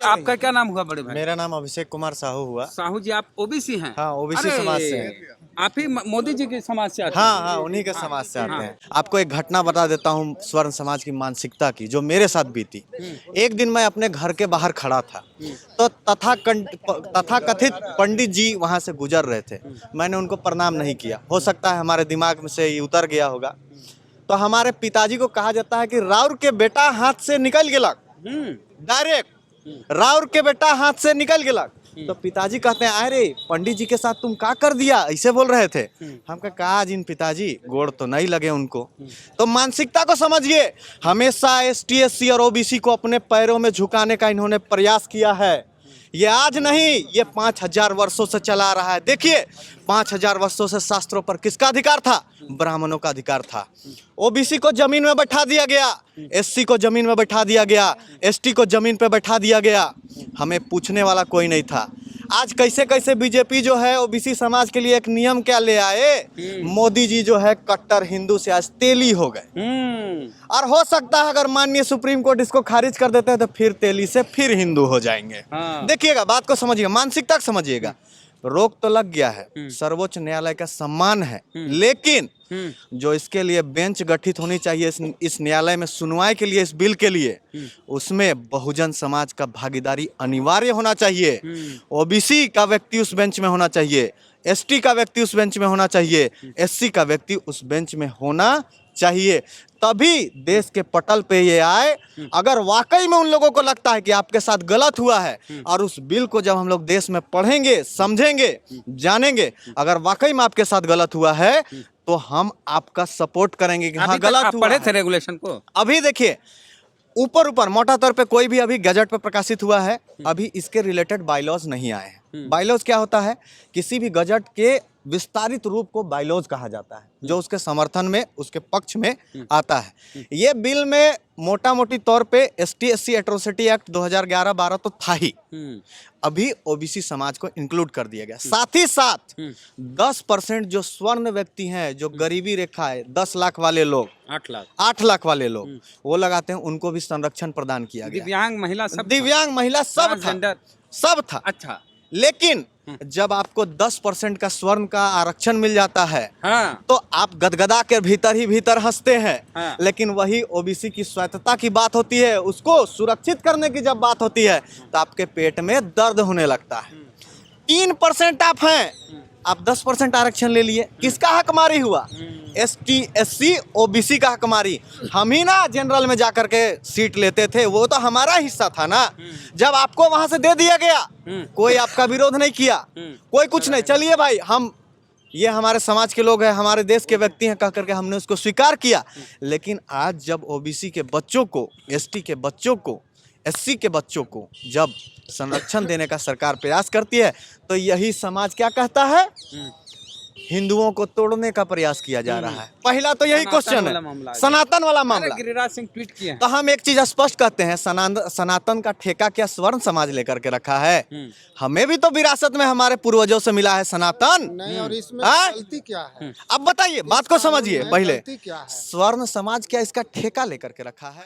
आपका क्या नाम हुआ बड़े भाई? मेरा नाम अभिषेक कुमार साहू हुआ। साहू जी आप ओबीसी हैं? हाँ, ओबीसी अरे, समाज से हैं। आप ही मोदी जी की समाज से आते हैं? हाँ हाँ, उन्हीं के समाज से आते हैं। आपको एक घटना बता देता हूँ स्वर्ण समाज की मानसिकता की, जो मेरे साथ बीती। एक दिन मैं अपने घर के बाहर खड़ा था, तो तथाकथित पंडित जी वहाँ से गुजर रहे थे। मैंने उनको प्रणाम नहीं किया, हो सकता है हमारे दिमाग में से ये उतर गया होगा। तो हमारे पिताजी को कहा जाता है कि राउर के बेटा हाथ से निकल गेलक, डायरेक्ट राउर के बेटा हाथ से निकल गेलक। तो पिताजी कहते हैं अरे पंडित जी के साथ तुम क्या कर दिया, ऐसे बोल रहे थे। हम कहा जिन पिताजी गोड़ तो नहीं लगे उनको। तो मानसिकता को समझिए, हमेशा एसटी एससी और ओबीसी को अपने पैरों में झुकाने का इन्होंने प्रयास किया है। ये आज नहीं, ये 5000 वर्षों से चला रहा है। देखिए 5000 वर्षों से शास्त्रों पर किसका अधिकार था? ब्राह्मणों का अधिकार था। ओबीसी को जमीन में बैठा दिया गया, एससी को जमीन में बैठा दिया गया, एसटी को जमीन पे बैठा दिया गया। हमें पूछने वाला कोई नहीं था। आज कैसे कैसे बीजेपी जो है ओबीसी समाज के लिए एक नियम क्या ले आए। मोदी जी जो है कट्टर हिंदू से आज तेली हो गए। और हो सकता है अगर माननीय सुप्रीम कोर्ट इसको खारिज कर देते हैं तो फिर तेली से फिर हिंदू हो जाएंगे। देखिएगा, बात को समझिएगा, मानसिकता को समझिएगा। रोक तो लग गया है, सर्वोच्च न्यायालय का सम्मान है, लेकिन जो इसके लिए बेंच गठित होनी चाहिए इस न्यायालय में सुनवाई के लिए, इस बिल के लिए, उसमें बहुजन समाज का भागीदारी अनिवार्य होना चाहिए। ओबीसी का व्यक्ति उस बेंच में होना चाहिए, एसटी का व्यक्ति उस बेंच में होना चाहिए, एससी का व्यक्ति उस बेंच में होना चाहिए, तभी देश के पटल पे ये आए। अगर वाकई में उन लोगों को लगता है कि आपके साथ गलत हुआ है, और उस बिल को जब हम लोग देश में पढ़ेंगे, समझेंगे, जानेंगे, अगर वाकई में आपके साथ गलत हुआ है तो हम आपका सपोर्ट करेंगे कि हाँ गलत हुआ। पढ़े थे रेगुलेशन को? अभी देखिए ऊपर मोटा तौर पे कोई भी अभी गजट पे प्रकाशित हुआ है, अभी इसके रिलेटेड बायलॉज नहीं आए हैं। बायलॉज क्या होता है? किसी भी गजट के विस्तारित रूप को बायलॉज कहा जाता है, जो उसके समर्थन में, उसके पक्ष में आता है। ये बिल में मोटा मोटी तौर पे एसटी एससी एट्रोसिटी एक्ट 2011-12 तो था ही, अभी ओबीसी समाज को इंक्लूड कर दिया गया। साथ ही साथ 10% जो स्वर्ण व्यक्ति हैं, जो गरीबी रेखा है, 10 लाख वाले लोग, 8 लाख वाले लोग वो लगाते हैं, उनको भी संरक्षण प्रदान किया गया। दिव्यांग महिला सब था। अच्छा, लेकिन जब आपको 10% का स्वर्ण का आरक्षण मिल जाता है, तो आप गदगदा के भीतर ही भीतर हंसते हैं। लेकिन वही ओबीसी की स्वायत्तता की बात होती है, उसको सुरक्षित करने की जब बात होती है, तो आपके पेट में दर्द होने लगता है। 3% आप हैं, आप 10% आरक्षण ले लिए, किसका हकमारी हुआ? एसटी एससी ओबीसी का हकमारी। हम ही ना जनरल में जाकर के सीट लेते थे, वो तो हमारा हिस्सा था ना। जब आपको वहां से दे दिया गया, कोई आपका विरोध नहीं किया, कोई कुछ नहीं, चलिए भाई हम ये हमारे समाज के लोग हैं, हमारे देश के व्यक्ति हैं कह करके हमने उसको स्वीकार किया। लेकिन आज जब ओबीसी के बच्चों को, एसटी के बच्चों को, एससी के बच्चों को जब संरक्षण देने का सरकार प्रयास करती है, तो यही समाज क्या कहता है? हिंदुओं को तोड़ने का प्रयास किया जा रहा है। पहला तो यही क्वेश्चन है, सनातन वाला मामला। गिरिराज सिंह ट्वीट किए। तो हम एक चीज स्पष्ट कहते हैं, सनातन का ठेका क्या स्वर्ण समाज लेकर के रखा है? हमें भी तो विरासत में हमारे पूर्वजों से मिला है सनातन। नहीं, और इसमें गलती क्या है? अब बताइए, बात को समझिए। पहले स्वर्ण समाज क्या इसका ठेका लेकर के रखा है?